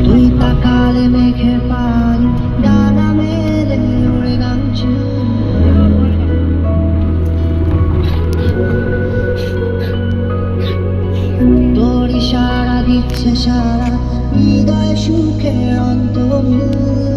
তুই তাকালে মেঘের পাল ডানা মেলে উড়ে নামছে। তোর ইশারা দিচ্ছে সারা হৃদয় সুখের অন্তমিল।